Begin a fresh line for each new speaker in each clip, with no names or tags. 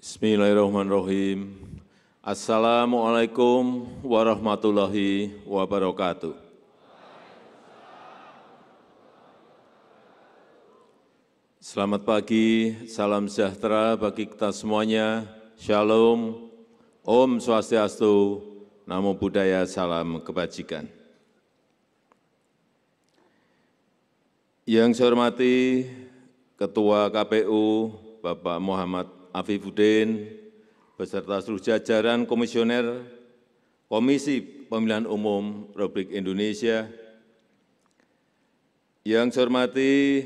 Bismillahirrahmanirrahim. Assalamualaikum warahmatullahi wabarakatuh. Selamat pagi, salam sejahtera bagi kita semuanya. Shalom, Om Swastiastu, Namo Buddhaya, salam kebajikan. Yang saya hormati Ketua KPU Bapak Muhammad Afifuddin, beserta seluruh jajaran komisioner Komisi Pemilihan Umum Republik Indonesia. Yang saya hormati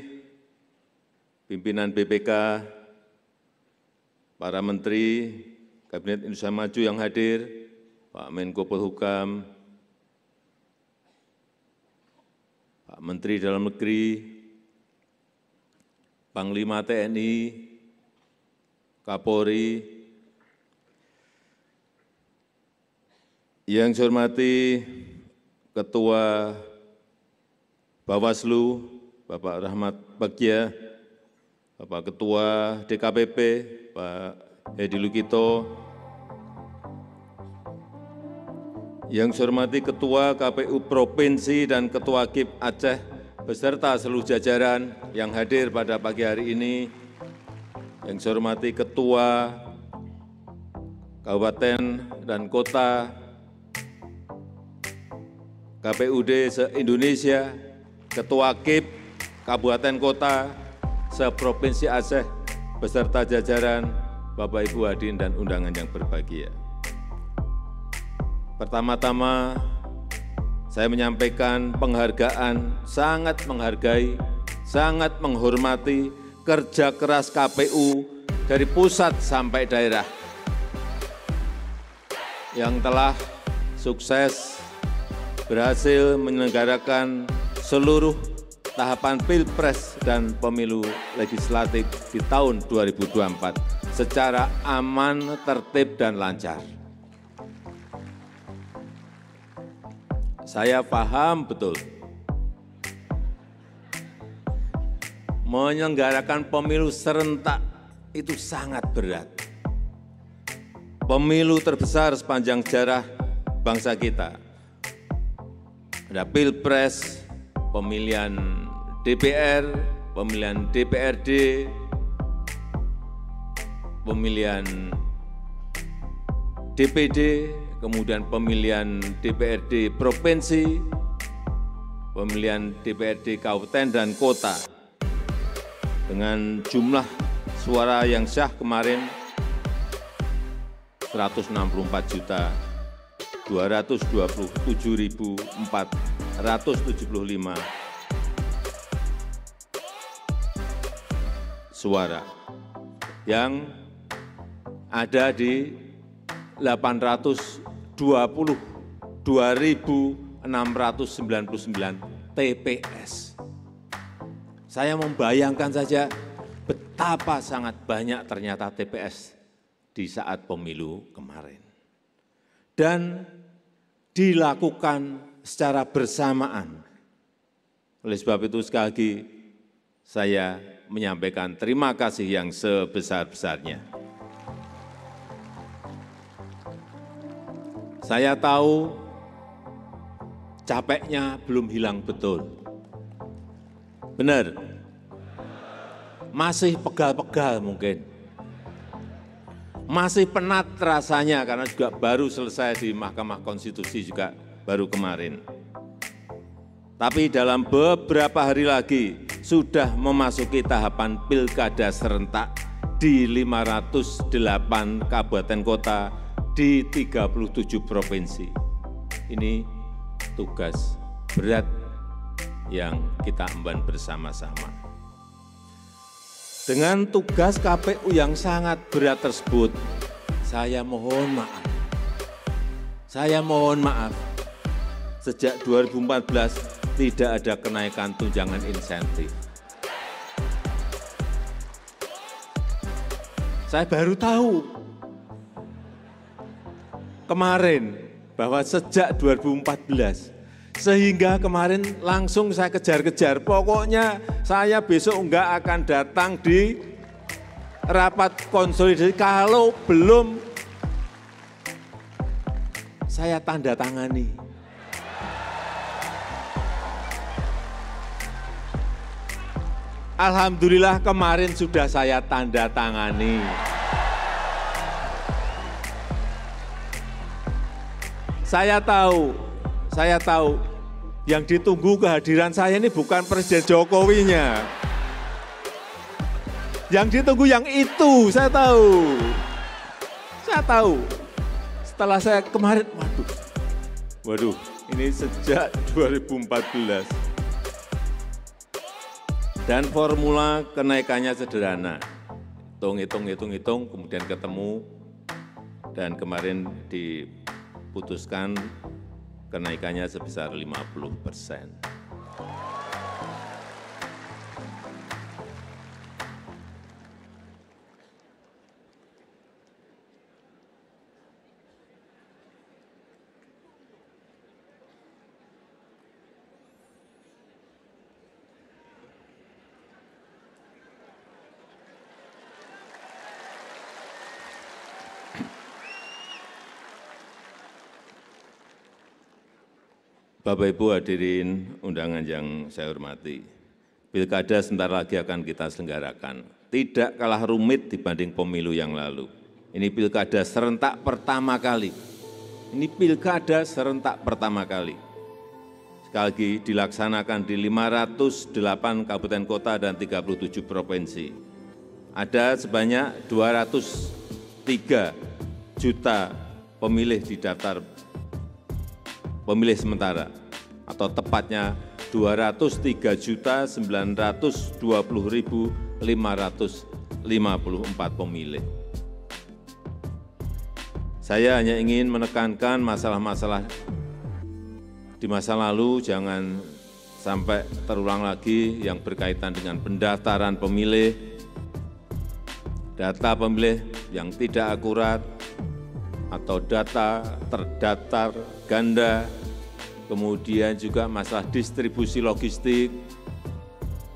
pimpinan BPK, para menteri Kabinet Indonesia Maju yang hadir, Pak Menko Polhukam, Pak Menteri Dalam Negeri, Panglima TNI, Kapolri, yang saya hormati Ketua Bawaslu, Bapak Rahmat Bagja, Bapak Ketua DKPP, Pak Hedi Lukito, yang saya hormati Ketua KPU Provinsi dan Ketua KIP Aceh, beserta seluruh jajaran yang hadir pada pagi hari ini. Yang saya hormati Ketua Kabupaten dan Kota KPUD se-Indonesia, Ketua KIP Kabupaten Kota se-Provinsi Aceh, beserta jajaran Bapak Ibu hadirin dan undangan yang berbahagia. Pertama-tama, saya menyampaikan penghargaan, sangat menghargai, sangat menghormati kerja keras KPU dari pusat sampai daerah yang telah sukses berhasil menyelenggarakan seluruh tahapan Pilpres dan Pemilu Legislatif di tahun 2024 secara aman, tertib, dan lancar. Saya paham betul menyelenggarakan pemilu serentak itu sangat berat. Pemilu terbesar sepanjang sejarah bangsa kita. Ada Pilpres, pemilihan DPR, pemilihan DPRD, pemilihan DPD, kemudian pemilihan DPRD Provinsi, pemilihan DPRD Kabupaten dan Kota. Dengan jumlah suara yang sah kemarin 164.227.475 suara yang ada di 822.699 TPS. Saya membayangkan saja betapa sangat banyak ternyata TPS di saat pemilu kemarin. Dan dilakukan secara bersamaan. Oleh sebab itu sekali lagi saya menyampaikan terima kasih yang sebesar-besarnya. Saya tahu capeknya belum hilang betul. Benar, masih pegal-pegal mungkin, masih penat rasanya karena juga baru selesai di Mahkamah Konstitusi juga baru kemarin. Tapi dalam beberapa hari lagi sudah memasuki tahapan pilkada serentak di 508 kabupaten kota di 37 provinsi. Ini tugas berat yang kita emban bersama-sama. Dengan tugas KPU yang sangat berat tersebut, saya mohon maaf. Sejak 2014 tidak ada kenaikan tunjangan insentif. Saya baru tahu kemarin bahwa sejak 2014 sehingga kemarin langsung saya kejar-kejar. Pokoknya saya besok enggak akan datang di rapat konsolidasi, kalau belum saya tanda tangani. Alhamdulillah kemarin sudah saya tanda tangani. Saya tahu, yang ditunggu kehadiran saya ini bukan Presiden Jokowinya. Yang ditunggu yang itu, saya tahu. Setelah saya kemarin, waduh, ini sejak 2014. Dan formula kenaikannya sederhana. Hitung, kemudian ketemu, dan kemarin diputuskan kenaikannya sebesar 50%. Bapak Ibu hadirin undangan yang saya hormati, Pilkada sebentar lagi akan kita selenggarakan. Tidak kalah rumit dibanding pemilu yang lalu. Ini Pilkada serentak pertama kali. Sekali lagi dilaksanakan di 508 kabupaten kota dan 37 provinsi. Ada sebanyak 203 juta pemilih di daftar pemilih sementara, atau tepatnya 203.920.554 pemilih. Saya hanya ingin menekankan masalah-masalah di masa lalu jangan sampai terulang lagi yang berkaitan dengan pendaftaran pemilih, data pemilih yang tidak akurat, atau data terdaftar ganda, kemudian juga masalah distribusi logistik,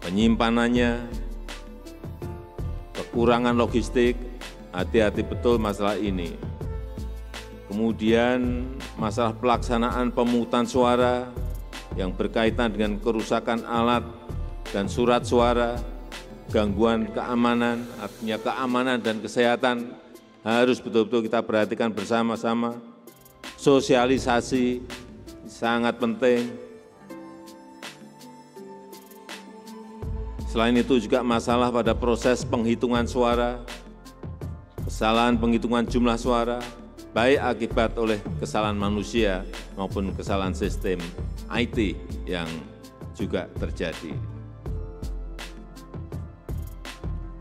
penyimpanannya, kekurangan logistik, hati-hati betul masalah ini. Kemudian masalah pelaksanaan pemungutan suara yang berkaitan dengan kerusakan alat dan surat suara, gangguan keamanan, artinya keamanan dan kesehatan, harus betul-betul kita perhatikan bersama-sama. Sosialisasi sangat penting. Selain itu juga masalah pada proses penghitungan suara, kesalahan penghitungan jumlah suara, baik akibat oleh kesalahan manusia maupun kesalahan sistem IT yang juga terjadi.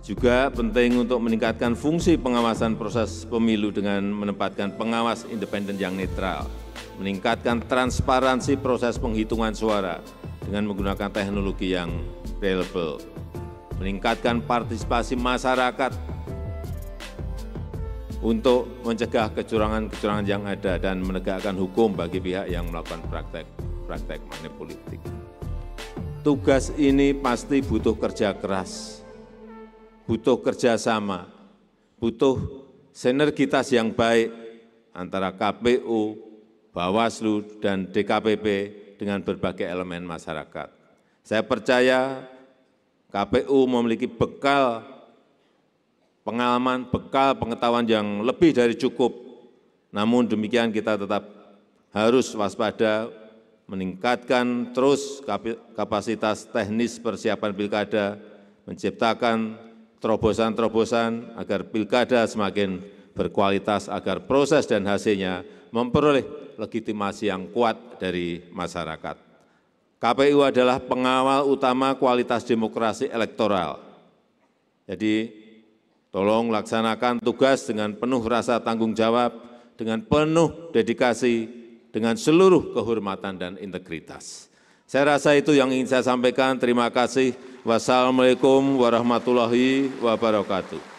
Juga penting untuk meningkatkan fungsi pengawasan proses pemilu dengan menempatkan pengawas independen yang netral, meningkatkan transparansi proses penghitungan suara dengan menggunakan teknologi yang reliable, meningkatkan partisipasi masyarakat untuk mencegah kecurangan-kecurangan yang ada dan menegakkan hukum bagi pihak yang melakukan praktek money politik. Tugas ini pasti butuh kerja keras, butuh kerjasama, butuh sinergitas yang baik antara KPU, Bawaslu, dan DKPP dengan berbagai elemen masyarakat. Saya percaya KPU memiliki bekal pengalaman, bekal pengetahuan yang lebih dari cukup. Namun demikian kita tetap harus waspada, meningkatkan terus kapasitas teknis persiapan pilkada, menciptakan terobosan-terobosan agar pilkada semakin berkualitas, agar proses dan hasilnya memperoleh legitimasi yang kuat dari masyarakat. KPU adalah pengawal utama kualitas demokrasi elektoral. Jadi, tolong laksanakan tugas dengan penuh rasa tanggung jawab, dengan penuh dedikasi, dengan seluruh kehormatan dan integritas. Saya rasa itu yang ingin saya sampaikan. Terima kasih. Wassalamualaikum warahmatullahi wabarakatuh.